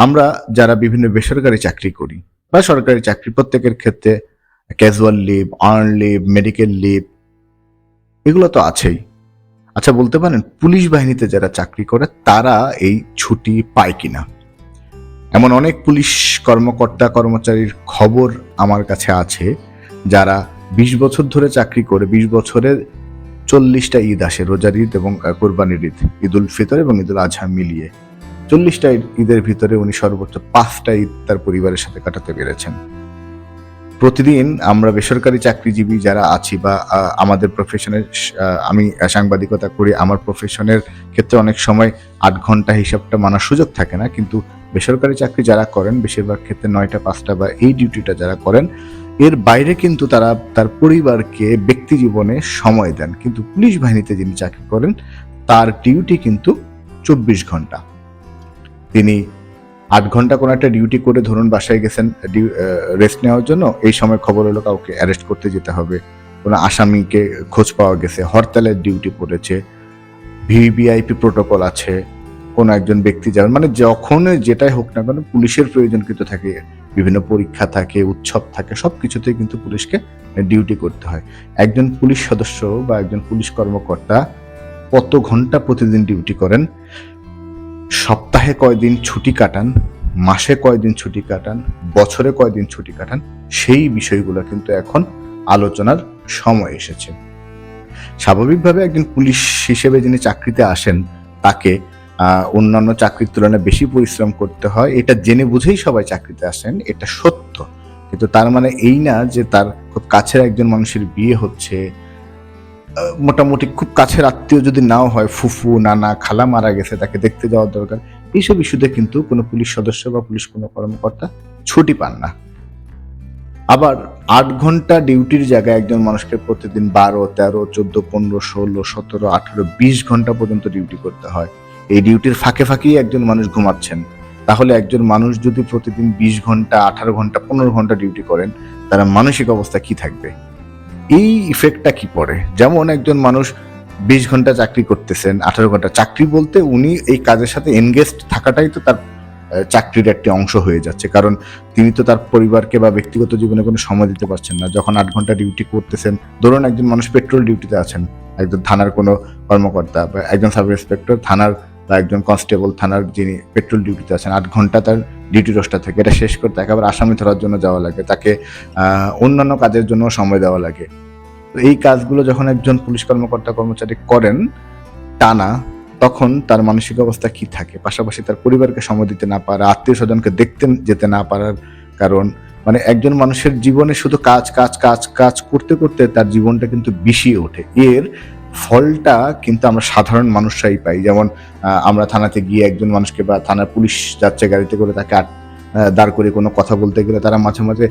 আমরা যারা বিভিন্ন বেসরকারি চাকরি করি বা সরকারি চাকরি, প্রত্যেকের ক্ষেত্রে casual leave, earn leave, medical leave এগুলো তো আছেই। আচ্ছা, বলতে পারেন পুলিশ বাহিনীতে যারা চাকরি করে তারা এই ছুটি পায় কিনা? এমন অনেক পুলিশ কর্মকর্তা কর্মচারীর খবর আমার কাছে আছে যারা 20 বছর ধরে চাকরি করে 20 বছরের 40টা ঈদ আসে, রোজার ঈদ এবং কোরবানির ঈদ, ঈদ উল ফিতর এবং ঈদ উল আজহা মিলিয়ে 40টা ঈদের ভিতরে উনি সর্বোচ্চ 5টা ঈদ তার পরিবারের সাথে কাটাতে পেরেছেন। প্রতিদিন আমরা বেসরকারি চাকরিজীবী যারা আছি বা আমাদের প্রফেশনের, আমি সাংবাদিকতা করি, আমার প্রফেশনের ক্ষেত্রে অনেক সময় 8 ঘন্টা হিসাবটা মানার সুযোগ থাকে না, কিন্তু বেসরকারি চাকরি যারা করেন বেশিরভাগ ক্ষেত্রে 9টা 5টা বা এই ডিউটিটা যারা করেন এর বাইরে কিন্তু তারা তার পরিবারকে ব্যক্তি জীবনে সময় দেন। কিন্তু পুলিশ বাহিনীতে যিনি চাকরি করেন তার ডিউটি কিন্তু 24 ঘন্টা। তিনি 8 ঘন্টা কোনো একটা ডিউটি করে ধরুন বাসায় গেছেন রেস্ট নেওয়ার জন্য, এই সময় খবর হলো কাউকে অ্যারেস্ট করতে যেতে হবে, কোনো আসামিকে খোঁজ পাওয়া গেছে, হরতালের ডিউটি পড়েছে, ভিভিআইপি প্রোটোকল আছে, কোনো একজন ব্যক্তি যাবেন, মানে যখন যেটাই হোক না কেন পুলিশের প্রয়োজন কিন্তু থাকে, বিভিন্ন পরীক্ষা থাকে, উৎসব থাকে, সবকিছুতেই কিন্তু পুলিশকে ডিউটি করতে হয়। একজন পুলিশ সদস্য বা একজন পুলিশ কর্মকর্তা কত ঘন্টা প্রতিদিন ডিউটি করেন, সপ্তাহে কয়দিন ছুটি কাটান, মাসে কয়দিন ছুটি কাটান, বছরে কয়দিন ছুটি কাটান, সেই বিষয়গুলো কিন্তু এখন আলোচনার সময় এসেছে। স্বাভাবিকভাবে একজন পুলিশ হিসেবে যিনি চাকরিতে আসেন তাকে অন্যান্য চাকরির তুলনায় বেশি পরিশ্রম করতে হয়, এটা জেনে বুঝেই সবাই চাকরিতে আসেন, এটা সত্য। কিন্তু তার মানে এই না যে তার খুব কাছের একজন মানুষের বিয়ে হচ্ছে, মোটামুটি খুব কাছের আত্মীয় যদি নাও হয়, ফুফু, নানা, খালা মারা গেছে, তাকে দেখতে যাওয়ার দরকার, এইসব ইস্যুতে কিন্তু কোনো পুলিশ সদস্য বা পুলিশ কোনো কর্মকর্তা ছুটি পান না। আবার 8 ঘন্টা ডিউটির জায়গায় একজন মানুষকে প্রতিদিন 12, 13, 14, 15, 16, 17, 18, 20 ঘন্টা পর্যন্ত ডিউটি করতে হয়। এই ডিউটির ফাঁকে ফাঁকেই একজন মানুষ ঘুমাচ্ছেন। তাহলে একজন মানুষ যদি প্রতিদিন 20 ঘন্টা, 18 ঘন্টা, 15 ঘন্টা ডিউটি করেন, তার মানসিক অবস্থা কি থাকবে? এই ইফেক্টটা কি পড়ে? যেমন একজন মানুষ 20 ঘন্টা চাকরি করতেছেন, 18 ঘন্টা চাকরি বলতে উনি এই কাজের সাথে এনগেজড থাকাটাই তো তার চাকরির একটি অংশ হয়ে যাচ্ছে, কারণ তিনি তো তার পরিবারকে বা ব্যক্তিগত জীবনে কোনো সময় দিতে পারছেন না। যখন 8 ঘন্টা ডিউটি করতেছেন, ধরুন একজন মানুষ পেট্রোল ডিউটিতে আছেন, একজন থানার কোনো কর্মকর্তা বা একজন সাব ইন্সপেক্টর থানার বা একজন কনস্টেবল থানার যিনি পেট্রোল ডিউটিতে আছেন, 8 ঘন্টা তার ডিউটি রোস্টার থাকে, এটা শেষ করতে একেবারে আসামি ধরার জন্য যাওয়া লাগে, তাকে অন্যান্য কাজের জন্য সময় দেওয়া লাগে। তো এই কাজগুলো যখন একজন পুলিশ কর্মকর্তা কর্মচারী করেন টানা, তখন তার মানসিক অবস্থা কি থাকে? পাশাপাশি তার পরিবারকে সময় দিতে না পারা, আত্মীয় স্বজনকে দেখতে যেতে না পারার কারণ, মানে একজন মানুষের জীবনে শুধু কাজ কাজ কাজ কাজ করতে করতে তার জীবনটা কিন্তু বিষিয়ে ওঠে। এর ফলটা কিন্তু আমরা সাধারণ মানুষরাই পাই। যেমন আমরা থানাতে গিয়ে একজন মানুষকে বা থানার পুলিশ যাচ্ছে গাড়িতে করে, তাকে দাঁড় করে কোনো কথা বলতে গেলে তারা মাঝে মাঝে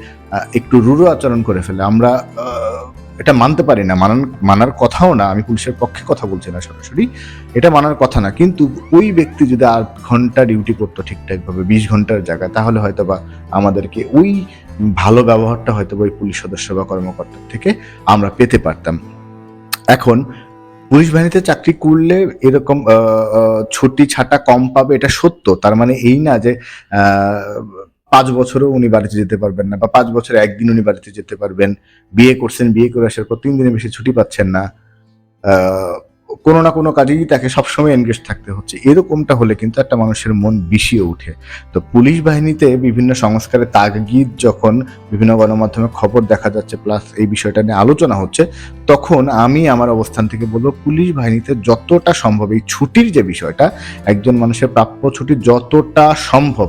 একটু রূঢ় আচরণ করে ফেলে। আমরা এটা মানতে পারি না, মানার কথাও না, আমি পুলিশের পক্ষে কথা বলছি না সরাসরি, এটা মানার কথা না। কিন্তু ওই ব্যক্তি যদি 8 ঘন্টা ডিউটি করতো ঠিকঠাকভাবে 20 ঘন্টার জায়গায়, তাহলে হয়তো বা আমাদেরকে ওই ভালো ব্যবহারটা হয়তো ওই পুলিশ সদস্য বা কর্মকর্তার থেকে আমরা পেতে পারতাম। এখন পুলিশ বাহিনীতে চাকরি করলে এরকম ছুটি ছাটা কম পাবে, এটা সত্য। তার মানে এই না যে 5 বছরও উনি বাড়িতে যেতে পারবেন না, বা 5 বছরে একদিন উনি বাড়িতে যেতে পারবেন। বিয়ে করছেন, বিয়ে করে আসার পর 3 দিনের বেশি ছুটি পাচ্ছেন না, কোনো না কোনো কাজেই তাকে সবসময় এনগেজ থাকতে হচ্ছে। এরকমটা হলে কিন্তু একটা মানুষের মন বিষিয়ে ওঠে। তো পুলিশ বাহিনীতে বিভিন্ন সংস্কারের তাগিদ যখন বিভিন্ন গণমাধ্যমে খবর দেখা যাচ্ছে, প্লাস এই বিষয়টা নিয়ে আলোচনা হচ্ছে, তখন আমি আমার অবস্থান থেকে বলবো পুলিশ বাহিনীতে যতটা সম্ভব এই ছুটির যে বিষয়টা, একজন মানুষের প্রাপ্য ছুটি যতটা সম্ভব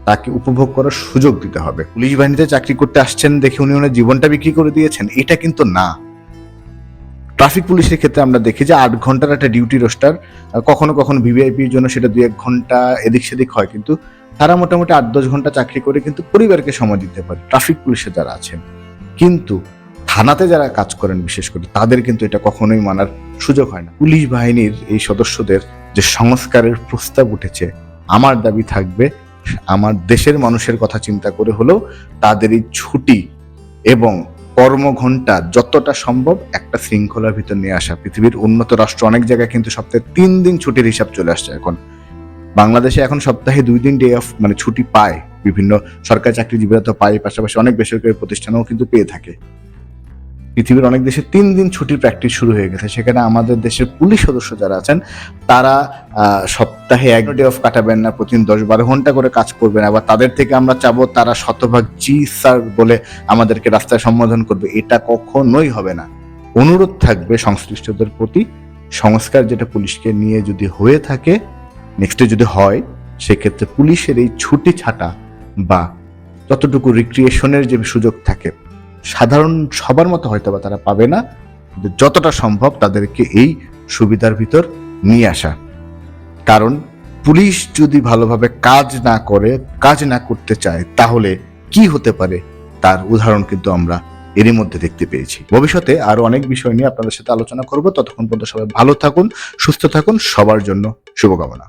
তাকে উপভোগ করার সুযোগ দিতে হবে। পুলিশ বাহিনীতে চাকরি করতে আসছেন দেখে উনি ওনার জীবনটা বিক্রি করে দিয়েছেন, এটা কিন্তু না। ট্রাফিক পুলিশের ক্ষেত্রে আমরা দেখি যে 8 ঘন্টার একটা ডিউটি রোস্টার, কখনো কখনো ভিভিআইপির জন্য সেটা 2-1 ঘন্টা এদিক সেদিক হয়, কিন্তু তারা মোটামুটি 8-10 ঘন্টা চাকরি করে কিন্তু পরিবারকে সময় দিতে পারে, ট্রাফিক পুলিশে যারা আছেন। কিন্তু থানাতে যারা কাজ করেন বিশেষ করে তাদের কিন্তু এটা কখনোই মানার সুযোগ হয় না। পুলিশ বাহিনীর এই সদস্যদের যে সংস্কারের প্রস্তাব উঠেছে, আমার দাবি থাকবে আমার দেশের মানুষের কথা চিন্তা করে হলেও তাদের এই ছুটি এবং কর্মঘণ্টা যতটা সম্ভব একটা শৃঙ্খলার ভিতর নিয়ে আসা। পৃথিবীর উন্নত রাষ্ট্র অনেক জায়গায় কিন্তু সপ্তাহে 3 দিন ছুটির হিসাব চলে আসছে এখন। বাংলাদেশে এখন সপ্তাহে 2 দিন ডে অফ মানে ছুটি পায়, বিভিন্ন সরকারি চাকরিজীবীরা তো পায়, পাশাপাশি অনেক বেসরকারি প্রতিষ্ঠানও কিন্তু পেয়ে থাকে। পৃথিবীর অনেক দেশে 3 দিন ছুটির প্র্যাকটিস শুরু হয়ে গেছে, সেখানে আমাদের দেশের পুলিশ সদস্য যারা আছেন তারা সপ্তাহে 1 ডে অফ কাটাবেন না, প্রতিদিন 10-12 ঘন্টা করে কাজ করবেন। আবার তাদের থেকে আমরা চাবো তারা শতভাগ জি স্যার বলে আমাদেরকে রাস্তায় সম্বোধন করবে, এটা কখনোই হবে না। অনুরোধ থাকবে সংশ্লিষ্টদের প্রতি, সংস্কার যেটা পুলিশকে নিয়ে যদি হয়ে থাকে, নেক্সটে যদি হয়, সেক্ষেত্রে পুলিশের এই ছুটি ছাটা বা যতটুকু রিক্রিয়েশনের যে সুযোগ থাকে সাধারণ সবার মতো হয়তো বা তারা পাবে না, কিন্তু যতটা সম্ভব তাদেরকে এই সুবিধার ভিতর নিয়ে আসা। কারণ পুলিশ যদি ভালোভাবে কাজ না করতে চায়, তাহলে কি হতে পারে তার উদাহরণ কিন্তু আমরা এরই মধ্যে দেখতে পেয়েছি। ভবিষ্যতে আরো অনেক বিষয় নিয়ে আপনাদের সাথে আলোচনা করব। ততক্ষণ পর্যন্ত সবাই ভালো থাকুন, সুস্থ থাকুন, সবার জন্য শুভকামনা।